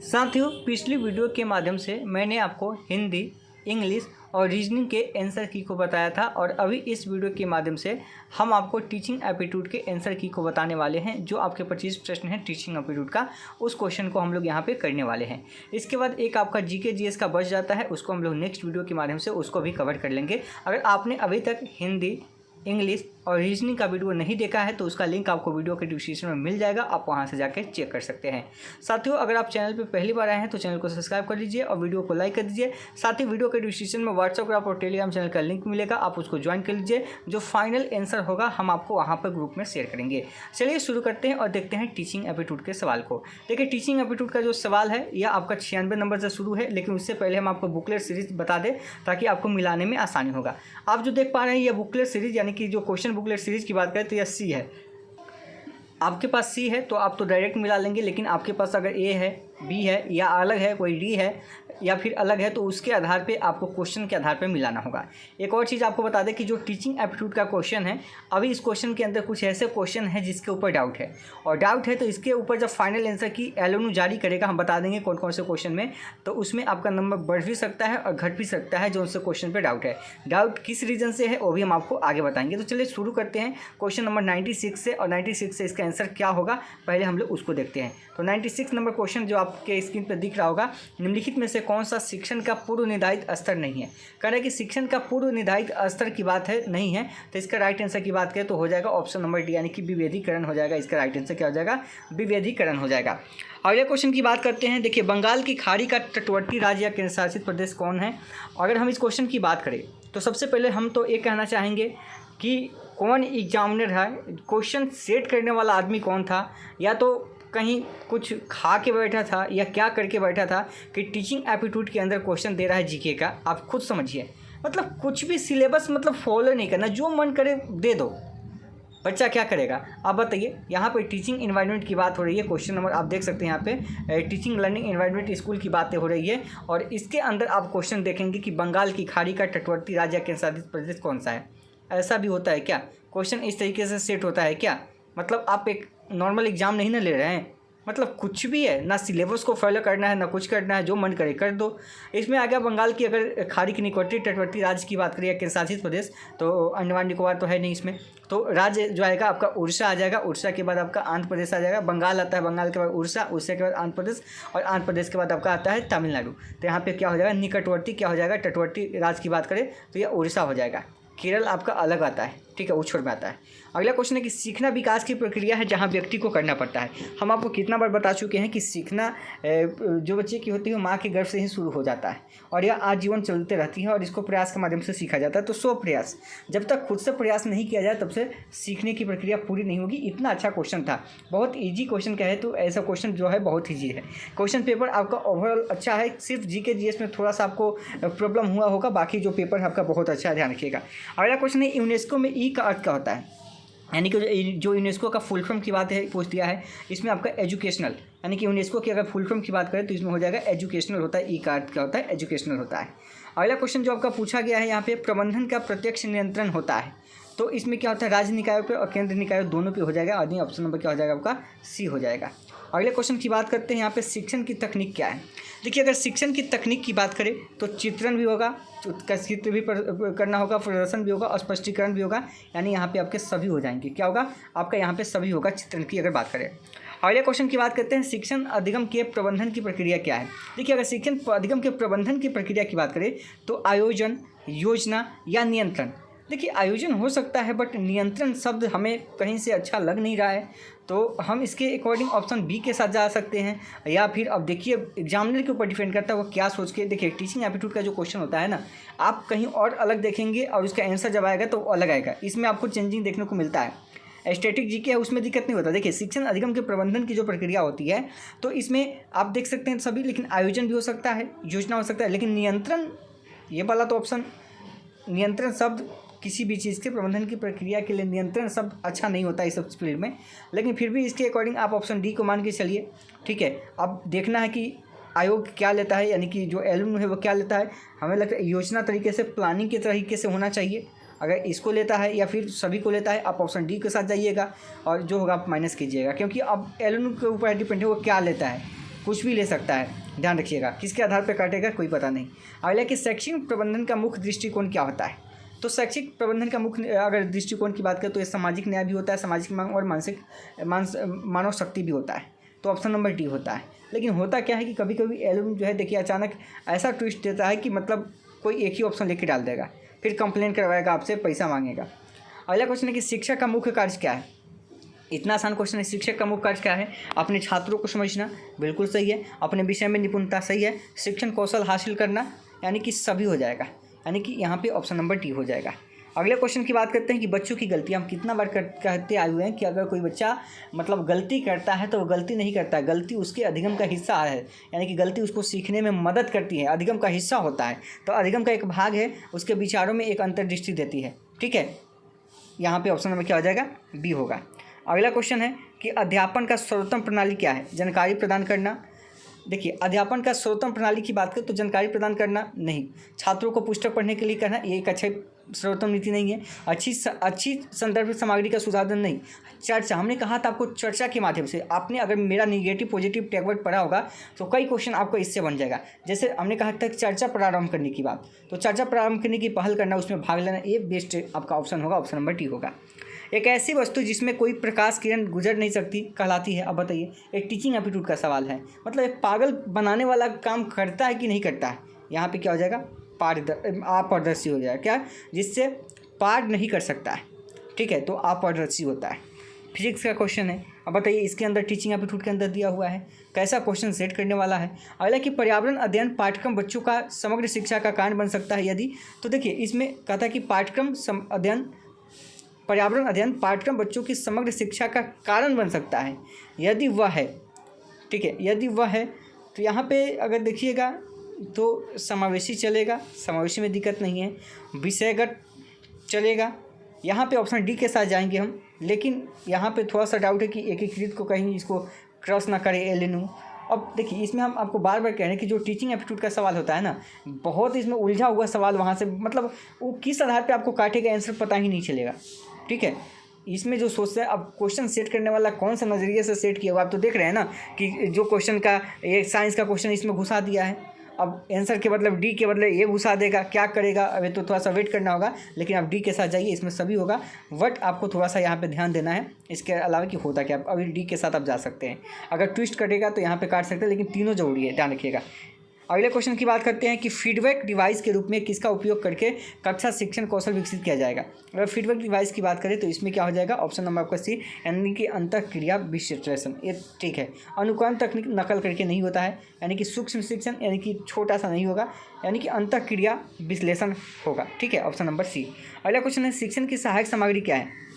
साथियों, पिछली वीडियो के माध्यम से मैंने आपको हिंदी, इंग्लिश और रीजनिंग के आंसर की को बताया था और अभी इस वीडियो के माध्यम से हम आपको टीचिंग एप्टीट्यूड के आंसर की को बताने वाले हैं। जो आपके 25 प्रश्न हैं टीचिंग एप्टीट्यूड का, उस क्वेश्चन को हम लोग यहाँ पे करने वाले हैं। इसके बाद एक आपका जीके जीएस का बच जाता है, उसको हम लोग नेक्स्ट वीडियो के माध्यम से उसको भी कवर कर लेंगे। अगर आपने अभी तक हिंदी, इंग्लिश और रीजनिंग का वीडियो नहीं देखा है तो उसका लिंक आपको वीडियो के डिस्क्रिप्शन में मिल जाएगा, आप वहां से जाकर चेक कर सकते हैं। साथियों, अगर आप चैनल पर पहली बार आए हैं तो चैनल को सब्सक्राइब कर लीजिए और वीडियो को लाइक कर दीजिए। साथ ही वीडियो के डिस्क्रिप्शन में व्हाट्सएप ग्रुप और टेलीग्राम चैनल का लिंक मिलेगा, आप उसको ज्वाइन कर लीजिए। जो फाइनल आंसर होगा हम आपको वहाँ पर ग्रुप में शेयर करेंगे। चलिए शुरू करते हैं और देखते हैं टीचिंग एप्टीट्यूड के सवाल को। देखिए, टीचिंग एप्टीट्यूड का जो सवाल है यह आपका 96 नंबर से शुरू है, लेकिन उससे पहले हम आपको बुकलेट सीरीज बता दें ताकि आपको मिलाने में आसानी होगा। आप जो देख पा रहे हैं यह बुकलेट सीरीज यानी कि जो क्वेश्चन बुकलेट सीरीज की बात करें तो यह सी है। आपके पास सी है तो आप तो डायरेक्ट मिला लेंगे, लेकिन आपके पास अगर ए है, बी है या अलग है, कोई डी है या फिर अलग है तो उसके आधार पे आपको क्वेश्चन के आधार पे मिलाना होगा। एक और चीज़ आपको बता दें कि जो टीचिंग एप्टीट्यूड का क्वेश्चन है, अभी इस क्वेश्चन के अंदर कुछ ऐसे क्वेश्चन है जिसके ऊपर डाउट है, और डाउट है तो इसके ऊपर जब फाइनल आंसर की एलओनू जारी करेगा, हम बता देंगे कौन कौन से क्वेश्चन में, तो उसमें आपका नंबर बढ़ भी सकता है और घट भी सकता है जो उनसे क्वेश्चन पर डाउट है। डाउट किस रीजन से है वो भी हम आपको आगे बताएंगे। तो चलिए शुरू करते हैं क्वेश्चन नंबर 96 से, और 96 से इसका आंसर क्या होगा पहले हम लोग उसको देखते हैं। तो 96 नंबर क्वेश्चन जो आपके स्क्रीन पर दिख रहा होगा, निम्नलिखित में से कौन सा शिक्षण का पूर्व निर्धारित स्तर नहीं है। कह रहा है कि शिक्षण का पूर्व निर्धारित स्तर की बात है, नहीं है, तो इसका राइट आंसर की बात करें तो हो जाएगा ऑप्शन नंबर डी, यानी कि विभेदीकरण हो जाएगा। इसका राइट आंसर क्या हो जाएगा? विभेदीकरण हो जाएगा। अगले क्वेश्चन की बात करते हैं। देखिए, बंगाल की खाड़ी का तटवर्ती राज्य या केंद्र शासित प्रदेश कौन है? अगर हम इस क्वेश्चन की बात करें तो सबसे पहले हम तो ये कहना चाहेंगे कि कौन एग्जामिनर है, क्वेश्चन सेट करने वाला आदमी कौन था, या तो कहीं कुछ खा के बैठा था या क्या करके बैठा था कि टीचिंग एप्टीट्यूड के अंदर क्वेश्चन दे रहा है जीके का। आप खुद समझिए, मतलब कुछ भी सिलेबस मतलब फॉलो नहीं करना, जो मन करे दे दो, बच्चा क्या करेगा। आप बताइए, यहाँ पर टीचिंग इन्वायरमेंट की बात हो रही है। क्वेश्चन नंबर आप देख सकते हैं यहाँ पे टीचिंग लर्निंग इन्वायरमेंट स्कूल की बातें हो रही है, और इसके अंदर आप क्वेश्चन देखेंगे कि बंगाल की खाड़ी का तटवर्ती राज्य या केंद्र शासित प्रदेश कौन सा है। ऐसा भी होता है क्या? क्वेश्चन इस तरीके से सेट होता है क्या? मतलब आप एक नॉर्मल एग्जाम नहीं ना ले रहे हैं, मतलब कुछ भी है ना, सिलेबस को फॉलो करना है ना कुछ करना है, जो मन करे कर दो। इसमें आ गया बंगाल की, अगर खाड़ी की निकटवर्ती तटवर्ती राज्य की बात करें या केंद्र शासित प्रदेश, तो अंडमान निकोबार तो है नहीं इसमें, तो राज्य जो आएगा आपका उड़ीसा आ जाएगा। उड़ीसा के बाद आपका आंध्र प्रदेश आ जाएगा। बंगाल आता है, बंगाल के बाद उड़ीसा, उड़ीसा के बाद आंध्र प्रदेश, और आंध्र प्रदेश के बाद आपका आता है तमिलनाडु। तो यहाँ पे क्या हो जाएगा? निकटवर्ती क्या हो जाएगा? तटवर्ती राज्य की बात करें तो यह उड़ीसा हो जाएगा। केरल आपका अलग आता है, ठीक है, वो छोड़ में आता है। अगला क्वेश्चन है कि सीखना विकास की प्रक्रिया है जहाँ व्यक्ति को करना पड़ता है। हम आपको कितना बार बता चुके हैं कि सीखना जो बच्चे की होती है वो माँ के गर्भ से ही शुरू हो जाता है, और यह आजीवन चलते रहती है, और इसको प्रयास के माध्यम से सीखा जाता है। तो 100 प्रयास, जब तक खुद से प्रयास नहीं किया जाए तब से सीखने की प्रक्रिया पूरी नहीं होगी। इतना अच्छा क्वेश्चन था, बहुत ईजी क्वेश्चन कहे तो ऐसा क्वेश्चन जो है बहुत ईजी है। क्वेश्चन पेपर आपका ओवरऑल अच्छा है, सिर्फ जीके जीएस में थोड़ा सा आपको प्रॉब्लम हुआ होगा, बाकी जो पेपर है आपका बहुत अच्छा है, ध्यान रखिएगा। अगला क्वेश्चन है यूनेस्को में ई का अर्थ क्या होता है, यानी कि जो यूनेस्को का फुल फॉर्म की बात है पूछ दिया है। इसमें आपका एजुकेशनल, यानी कि यूनेस्को की अगर फुल फॉर्म की बात करें तो इसमें हो जाएगा एजुकेशनल होता है। ई का अर्थ क्या होता है? एजुकेशनल होता है। अगला क्वेश्चन जो आपका पूछा गया है यहाँ पे, प्रबंधन का प्रत्यक्ष नियंत्रण होता है, तो इसमें क्या होता है? राज्य निकायों पे और केंद्र निकायों दोनों पे हो जाएगा। आदि ऑप्शन नंबर क्या हो जाएगा आपका? सी हो जाएगा। अगले क्वेश्चन की बात करते हैं यहाँ पे, शिक्षण की तकनीक क्या है। देखिए, अगर शिक्षण की तकनीक की बात करें तो चित्रण भी होगा, चित्र भी करना होगा, प्रदर्शन भी होगा और स्पष्टीकरण भी होगा, यानी यहाँ पे आपके सभी हो जाएंगे। क्या होगा आपका? यहाँ पे सभी होगा चित्रण की अगर बात करें। अगले क्वेश्चन की बात करते हैं, शिक्षण अधिगम के प्रबंधन की प्रक्रिया क्या है। देखिए, अगर शिक्षण अधिगम के प्रबंधन की प्रक्रिया की बात करें तो आयोजन, योजना या नियंत्रण। देखिए, आयोजन हो सकता है बट नियंत्रण शब्द हमें कहीं से अच्छा लग नहीं रहा है, तो हम इसके अकॉर्डिंग ऑप्शन बी के साथ जा सकते हैं, या फिर अब देखिए एग्जामिनर के ऊपर डिपेंड करता है वो क्या सोच के। देखिए, टीचिंग एप्टीट्यूड का जो क्वेश्चन होता है ना, आप कहीं और अलग देखेंगे और उसका आंसर जब आएगा तो अलग आएगा, इसमें आपको चेंजिंग देखने को मिलता है। स्टैटिक जीके है उसमें दिक्कत नहीं होता। देखिए, शिक्षण अधिगम के प्रबंधन की जो प्रक्रिया होती है तो इसमें आप देख सकते हैं सभी, लेकिन आयोजन भी हो सकता है, योजना हो सकता है, लेकिन नियंत्रण, ये वाला तो ऑप्शन, नियंत्रण शब्द किसी भी चीज़ के प्रबंधन की प्रक्रिया के लिए नियंत्रण शब्द अच्छा नहीं होता इस सब फील्ड में, लेकिन फिर भी इसके अकॉर्डिंग आप ऑप्शन डी को मान के चलिए, ठीक है। अब देखना है कि आयोग क्या लेता है, यानी कि जो एलएम है वो क्या लेता है। हमें लगता है योजना तरीके से, प्लानिंग के तरीके से होना चाहिए। अगर इसको लेता है या फिर सभी को लेता है, आप ऑप्शन डी के साथ जाइएगा और जो होगा आप माइनस कीजिएगा, क्योंकि अब एलएम के ऊपर डिपेंड है वो क्या लेता है। कुछ भी ले सकता है, ध्यान रखिएगा। किसके आधार पर काटेगा कोई पता नहीं। अगला कि शैक्षिक प्रबंधन का मुख्य दृष्टिकोण क्या होता है? तो शैक्षिक प्रबंधन का मुख्य अगर दृष्टिकोण की बात करें तो ये सामाजिक न्याय भी होता है, सामाजिक मांग और मानव शक्ति भी होता है। तो ऑप्शन नंबर डी होता है। लेकिन होता क्या है कि कभी कभी एल्गोरिथम जो है देखिए अचानक ऐसा ट्विस्ट देता है कि मतलब कोई एक ही ऑप्शन लेके डाल देगा, फिर कंप्लेन करवाएगा आपसे, पैसा मांगेगा। अगला क्वेश्चन है कि शिक्षक का मुख्य कार्य क्या है? इतना आसान क्वेश्चन है। शिक्षक का मुख्य कार्य क्या है? अपने छात्रों को समझना, बिल्कुल सही है। अपने विषय में निपुणता, सही है। शिक्षण कौशल हासिल करना, यानी कि सभी हो जाएगा, यानी कि यहाँ पे ऑप्शन नंबर डी हो जाएगा। अगले क्वेश्चन की बात करते हैं कि बच्चों की गलती। हम कितना बार कहते आए हुए हैं कि अगर कोई बच्चा मतलब गलती करता है तो वो गलती नहीं करता है, गलती उसके अधिगम का हिस्सा है, यानी कि गलती उसको सीखने में मदद करती है, अधिगम का हिस्सा होता है। तो अधिगम का एक भाग है, उसके विचारों में एक अंतर्दृष्टि देती है। ठीक है, यहाँ पे ऑप्शन नंबर क्या हो जाएगा? बी होगा। अगला क्वेश्चन है कि अध्यापन का सर्वोत्तम प्रणाली क्या है? जानकारी प्रदान करना। देखिए अध्यापन का सर्वोत्तम प्रणाली की बात करें तो जानकारी प्रदान करना नहीं, छात्रों को पुस्तक पढ़ने के लिए कहना, ये एक अच्छा सर्वोत्तम नीति नहीं है। अच्छी संदर्भ सामग्री का सुधारण नहीं, चर्चा। हमने कहा था आपको चर्चा के माध्यम से, आपने अगर मेरा निगेटिव पॉजिटिव टैगवर्ड पढ़ा होगा तो कई क्वेश्चन आपको इससे बन जाएगा। जैसे हमने कहा था चर्चा प्रारंभ करने की बात, तो चर्चा प्रारंभ करने की पहल करना, उसमें भाग लेना, ये बेस्ट आपका ऑप्शन होगा, ऑप्शन नंबर डी होगा। एक ऐसी वस्तु जिसमें कोई प्रकाश किरण गुजर नहीं सकती कहलाती है? अब बताइए, एक टीचिंग एप्टीट्यूड का सवाल है। मतलब एक पागल बनाने वाला काम करता है कि नहीं करता है? यहाँ पे क्या हो जाएगा? अपारदर्शी हो जाएगा। क्या? जिससे पार नहीं कर सकता है, ठीक है, तो अपारदर्शी होता है। फिजिक्स का क्वेश्चन है। अब बताइए इसके अंदर टीचिंग एप्टीट्यूड के अंदर दिया हुआ है, कैसा क्वेश्चन सेट करने वाला है। अगला कि पर्यावरण अध्ययन पाठ्यक्रम बच्चों का समग्र शिक्षा का कारण बन सकता है यदि? तो देखिए इसमें कहता है कि पर्यावरण अध्ययन पाठ्यक्रम बच्चों की समग्र शिक्षा का कारण बन सकता है यदि वह है, ठीक है, यदि वह है। तो यहाँ पे अगर देखिएगा तो समावेशी चलेगा, समावेशी में दिक्कत नहीं है, विषयगत चलेगा। यहाँ पे ऑप्शन डी के साथ जाएंगे हम, लेकिन यहाँ पे थोड़ा सा डाउट है कि एकीकृत को कहीं इसको क्रॉस ना करे एलिनू। अब देखिए इसमें हम आपको बार बार कह रहे हैं कि जो टीचिंग एप्टीट्यूड का सवाल होता है ना, बहुत इसमें उलझा हुआ सवाल, वहाँ से मतलब वो किस आधार पे आपको काटेगा आंसर पता ही नहीं चलेगा। ठीक है, इसमें जो सोचते हैं अब क्वेश्चन सेट करने वाला कौन सा नज़रिए से सेट किया हुआ, आप तो देख रहे हैं ना कि जो क्वेश्चन का ये साइंस का क्वेश्चन इसमें घुसा दिया है, अब आंसर के मतलब डी के बदले ये घुसा देगा, क्या करेगा? अभी तो थोड़ा सा वेट करना होगा, लेकिन आप डी के साथ जाइए, इसमें सभी होगा। बट आपको थोड़ा सा यहाँ पे ध्यान देना है इसके अलावा कि होता क्या। अभी डी के साथ आप जा सकते हैं, अगर ट्विस्ट कटेगा तो यहाँ पे काट सकते हैं, लेकिन तीनों जरूरी है, ध्यान रखिएगा। अगले क्वेश्चन की बात करते हैं कि फीडबैक डिवाइस के रूप में किसका उपयोग करके कक्षा शिक्षण कौशल विकसित किया जाएगा? अगर फीडबैक डिवाइस की बात करें तो इसमें क्या हो जाएगा? ऑप्शन नंबर आपका सी, यानी कि अंतःक्रिया विश्लेषण, ये ठीक है। अनुकरण तकनीक नकल करके नहीं होता है, यानी कि सूक्ष्म शिक्षण, यानी कि छोटा सा नहीं होगा, यानी कि अंतःक्रिया विश्लेषण होगा, ठीक है, ऑप्शन नंबर सी। अगला क्वेश्चन है शिक्षण की सहायक सामग्री क्या है?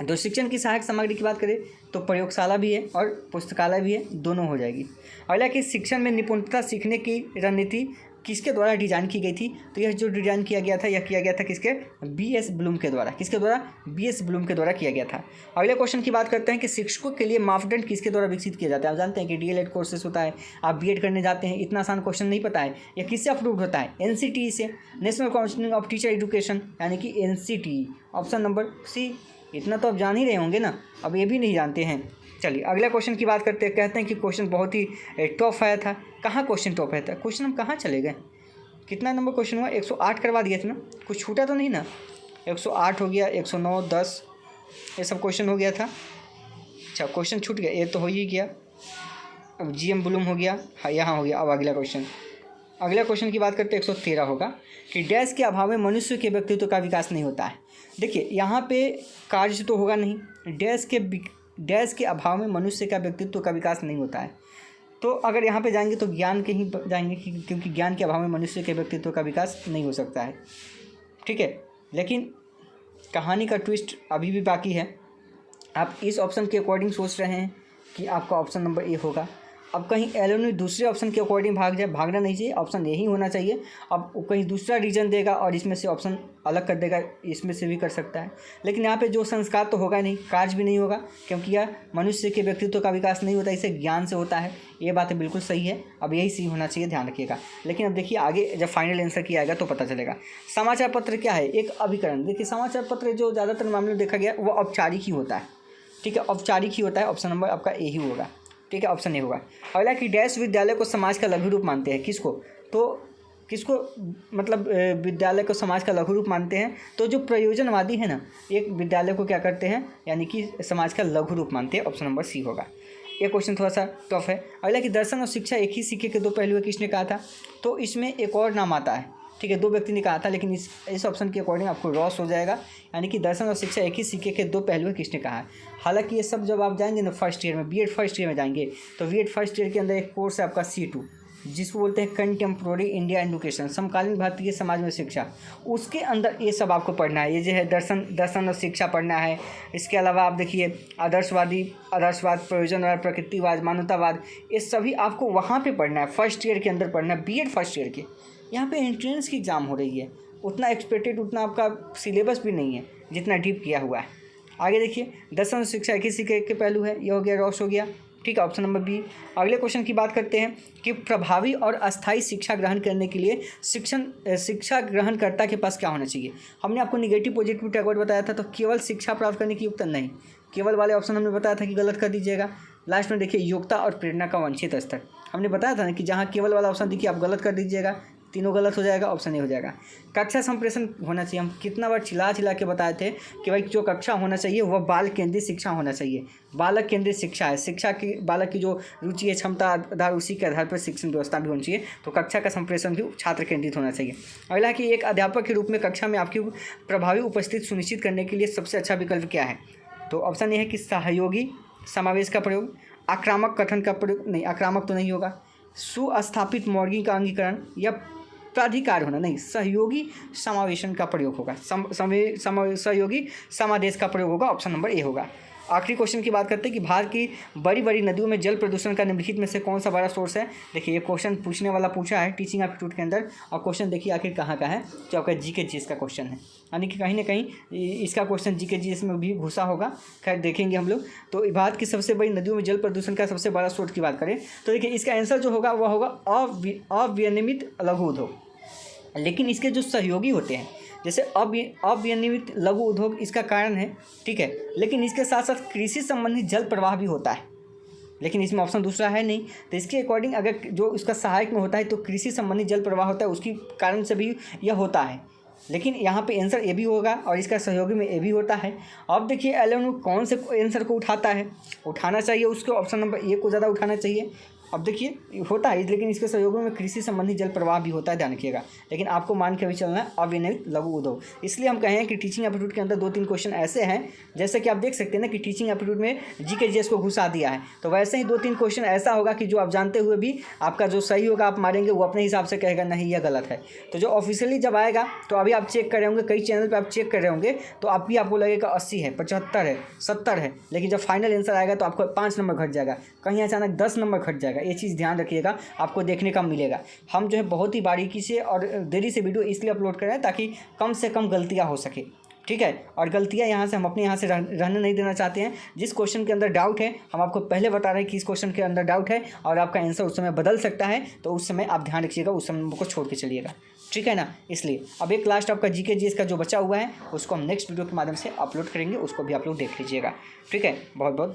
तो शिक्षण की सहायक सामग्री की बात करें तो प्रयोगशाला भी है और पुस्तकालय भी है, दोनों हो जाएगी। अगला कि शिक्षण में निपुणता सीखने की रणनीति किसके द्वारा डिजाइन की गई थी? तो यह जो डिजाइन किया गया था, यह किया गया था किसके? बी.एस. ब्लूम के द्वारा। किसके द्वारा? बी.एस. ब्लूम के द्वारा किया गया था। अगले क्वेश्चन की बात करते हैं कि शिक्षकों के लिए मापदंड किसके द्वारा विकसित किया जाता है? आप जानते हैं कि डीएलएड कोर्सेस होता है, आप बीएड करने जाते हैं, इतना आसान क्वेश्चन नहीं पता है। यह किससे अप्रूव्ड होता है? एनसीटीई से, national council of teacher education, यानी कि एनसीटीई, ऑप्शन नंबर सी। इतना तो आप जान ही रहे होंगे ना, अब ये भी नहीं जानते हैं। चलिए अगला क्वेश्चन की बात करते हैं। कहते हैं कि क्वेश्चन बहुत ही टफ आया था। कहाँ क्वेश्चन टफ आया था? क्वेश्चन हम कहाँ चले गए? कितना नंबर क्वेश्चन हुआ? 108 करवा दिए थे ना, कुछ छूटा तो नहीं ना? 108 हो गया, 109, 10, ये सब क्वेश्चन हो गया था। अच्छा क्वेश्चन छूट गया, ये तो हो ही गया। अब जीएम ब्लूम हो गया, हाँ यहाँ हो गया। अब अगला क्वेश्चन की बात करते हैं 113 होगा कि डैश के अभाव में मनुष्य के व्यक्तित्व का विकास नहीं होता है। देखिए यहाँ पे कार्य तो होगा नहीं, डैश के अभाव में मनुष्य का व्यक्तित्व का विकास नहीं होता है। तो अगर यहाँ पे जाएंगे तो ज्ञान के ही जाएंगे, क्योंकि ज्ञान के अभाव में मनुष्य के व्यक्तित्व का विकास नहीं हो सकता है, ठीक है। लेकिन कहानी का ट्विस्ट अभी भी बाकी है। आप इस ऑप्शन के अकॉर्डिंग सोच रहे हैं कि आपका ऑप्शन नंबर ए होगा। अब कहीं एलोनी दूसरे ऑप्शन के अकॉर्डिंग भाग जाए, भागना नहीं चाहिए, ऑप्शन यही होना चाहिए। अब वो कहीं दूसरा रीजन देगा और इसमें से ऑप्शन अलग कर देगा, इसमें से भी कर सकता है। लेकिन यहाँ पे जो संस्कार तो होगा नहीं, कार्य भी नहीं होगा, क्योंकि यह मनुष्य के व्यक्तित्व का विकास नहीं होता, इसे ज्ञान से होता है। ये बातें बिल्कुल सही है, अब यही सी होना चाहिए, ध्यान रखिएगा। लेकिन अब देखिए आगे जब फाइनल आंसर किया आएगा तो पता चलेगा। समाचार पत्र क्या है? एक अभिकरण। देखिए समाचार पत्र जो ज़्यादातर मामले में देखा गया वो औपचारिक ही होता है, ठीक है, औपचारिक ही होता है। ऑप्शन नंबर आपका ए ही होगा, ठीक है, ऑप्शन ए होगा। अगला कि डैश विद्यालय को समाज का लघु रूप मानते हैं, किसको? तो किसको मतलब विद्यालय को समाज का लघु रूप मानते हैं? तो जो प्रयोजनवादी है ना, एक विद्यालय को क्या करते हैं, यानी कि समाज का लघु रूप मानते हैं। ऑप्शन नंबर सी होगा। ये क्वेश्चन थोड़ा सा टफ है। अगला कि दर्शन और शिक्षा एक ही सिक्के के दो पहलू है, किसने कहा था? तो इसमें एक और नाम आता है, ठीक है, दो व्यक्ति ने कहा था, लेकिन इस ऑप्शन के अकॉर्डिंग आपको रॉस हो जाएगा। यानी कि दर्शन और शिक्षा एक ही सिक्के के दो पहलू है, किसने कहा है? हालांकि ये सब जब आप जाएंगे ना फर्स्ट ईयर में, बीएड फर्स्ट ईयर में जाएंगे, तो बीएड फर्स्ट ईयर के अंदर एक कोर्स है आपका C2, जिसको बोलते हैं कंटेम्प्रोरी इंडिया एजुकेशन, समकालीन भारतीय समाज में शिक्षा। उसके अंदर ये सब आपको पढ़ना है। ये जो है दर्शन और शिक्षा पढ़ना है। इसके अलावा आप देखिए आदर्शवाद, प्रयोजनवाद, प्रकृतिवाद, मानवतावाद, ये सभी आपको वहाँ पे पढ़ना है, फर्स्ट ईयर के अंदर पढ़ना है, बीएड फर्स्ट ईयर के। यहाँ पे एंट्रेंस की एग्ज़ाम हो रही है, उतना एक्सपेक्टेड, उतना आपका सिलेबस भी नहीं है जितना डीप किया हुआ है। आगे देखिए, दर्शन और शिक्षा एक ही सिक्के के पहलू है, ये हो गया, रॉस हो गया, ठीक है, ऑप्शन नंबर बी। अगले क्वेश्चन की बात करते हैं कि प्रभावी और अस्थायी शिक्षा ग्रहण करने के लिए शिक्षा ग्रहणकर्ता के पास क्या होना चाहिए? हमने आपको निगेटिव पॉजिटिव टैगोर बताया था, तो केवल शिक्षा प्राप्त करने की योग्यता नहीं, केवल वाले ऑप्शन हमने बताया था कि गलत कर दीजिएगा। लास्ट में देखिए, योग्यता और प्रेरणा का वांछित स्तर, हमने बताया था ना कि जहाँ केवल वाला ऑप्शन देखिए आप गलत कर दीजिएगा, तीनों गलत हो जाएगा, ऑप्शन ए हो जाएगा। कक्षा संप्रेषण होना चाहिए, हम कितना बार चिल्ला के बताए थे कि भाई जो कक्षा होना चाहिए वह बाल केंद्रित शिक्षा होना चाहिए, बालक केंद्रित शिक्षा है, शिक्षा की बालक की जो रुचि है, क्षमता आधार, उसी के आधार पर शिक्षण व्यवस्था भी होनी चाहिए। तो कक्षा का संप्रेषण भी छात्र केंद्रित होना चाहिए। अगला कि एक अध्यापक के रूप में कक्षा में आपकी प्रभावी उपस्थिति सुनिश्चित करने के लिए सबसे अच्छा विकल्प क्या है? तो ऑप्शन ए है कि सहयोगी समावेश का प्रयोग, आक्रामक कथन का प्रयोग, नहीं आक्रामक तो नहीं होगा, सुस्थापित मॉडलिंग का अंगीकरण, या प्राधिकार होना, नहीं, सहयोगी समावेशन का प्रयोग होगा, सहयोगी समादेश का प्रयोग होगा, ऑप्शन नंबर ए होगा। आखिरी क्वेश्चन की बात करते हैं कि भारत की बड़ी बड़ी नदियों में जल प्रदूषण का निम्नलिखित में से कौन सा बड़ा सोर्स है? देखिए, ये क्वेश्चन पूछने वाला पूछा है टीचिंग एप्टीट्यूड के अंदर, और क्वेश्चन देखिए आखिर कहाँ का है, जो आपका जीके जीएस का क्वेश्चन है, यानी कि कहीं ना कहीं इसका क्वेश्चन जीके जीएस में भी घुसा होगा। खैर देखेंगे हम लोग। तो भारत की सबसे बड़ी नदियों में जल प्रदूषण का सबसे बड़ा सोर्स की बात करें तो देखिए, इसका आंसर जो होगा वह होगा अविनियमित लघु उद्योग। लेकिन इसके जो सहयोगी होते हैं, जैसे अविनियमित लघु उद्योग इसका कारण है, ठीक है, लेकिन इसके साथ साथ कृषि संबंधी जल प्रवाह भी होता है, लेकिन इसमें ऑप्शन दूसरा है नहीं। तो इसके अकॉर्डिंग अगर जो इसका सहायक में होता है तो कृषि संबंधी जल प्रवाह होता है, उसकी कारण से भी यह होता है, लेकिन यहाँ पे आंसर ए भी होगा और इसका सहयोगी में ए भी होता है। अब देखिए एल कौन से आंसर को उठाता है, उठाना चाहिए उसको ऑप्शन नंबर ए को ज़्यादा उठाना चाहिए। अब देखिए होता है, लेकिन इसके सहयोग में कृषि संबंधी जल प्रवाह भी होता है, ध्यान रखिएगा, लेकिन आपको मान के भी चलना है अविनियमित लघु उद्योग। इसलिए हम कहें कि टीचिंग एप्टीट्यूड के अंदर 2-3 क्वेश्चन ऐसे हैं, जैसे कि आप देख सकते हैं ना कि टीचिंग एप्टीट्यूड में जीके जीएस को घुसा दिया है, तो वैसे ही 2-3 क्वेश्चन ऐसा होगा कि जो आप जानते हुए भी आपका जो सही होगा आप मारेंगे, वो अपने हिसाब से कहेगा नहीं यह गलत है। तो जो ऑफिशियली जब आएगा तो अभी आप चेक कर रहे होंगे, कई चैनल पर आप चेक कर रहे होंगे, तो आपको लगेगा 80 है, 75 है, 70 है, लेकिन जब फाइनल आंसर आएगा तो आपको 5 नंबर घट जाएगा, कहीं अचानक 10 नंबर घट जाएगा। ये चीज़ ध्यान रखिएगा, आपको देखने का मिलेगा। हम जो है बहुत ही बारीकी से और देरी से वीडियो इसलिए अपलोड कर रहे हैं ताकि कम से कम गलतियां हो सके, ठीक है, और गलतियां यहाँ से हम अपने यहाँ से रहने नहीं देना चाहते हैं। जिस क्वेश्चन के अंदर डाउट है हम आपको पहले बता रहे हैं कि इस क्वेश्चन के अंदर डाउट है और आपका आंसर उस समय बदल सकता है, तो उस समय आप ध्यान रखिएगा, उस समय को छोड़ के चलिएगा, ठीक है ना। इसलिए अब एक लास्ट आपका जीके जीएस का जो बचा हुआ है उसको हम नेक्स्ट वीडियो के माध्यम से अपलोड करेंगे, उसको भी आप लोग देख लीजिएगा, ठीक है। बहुत बहुत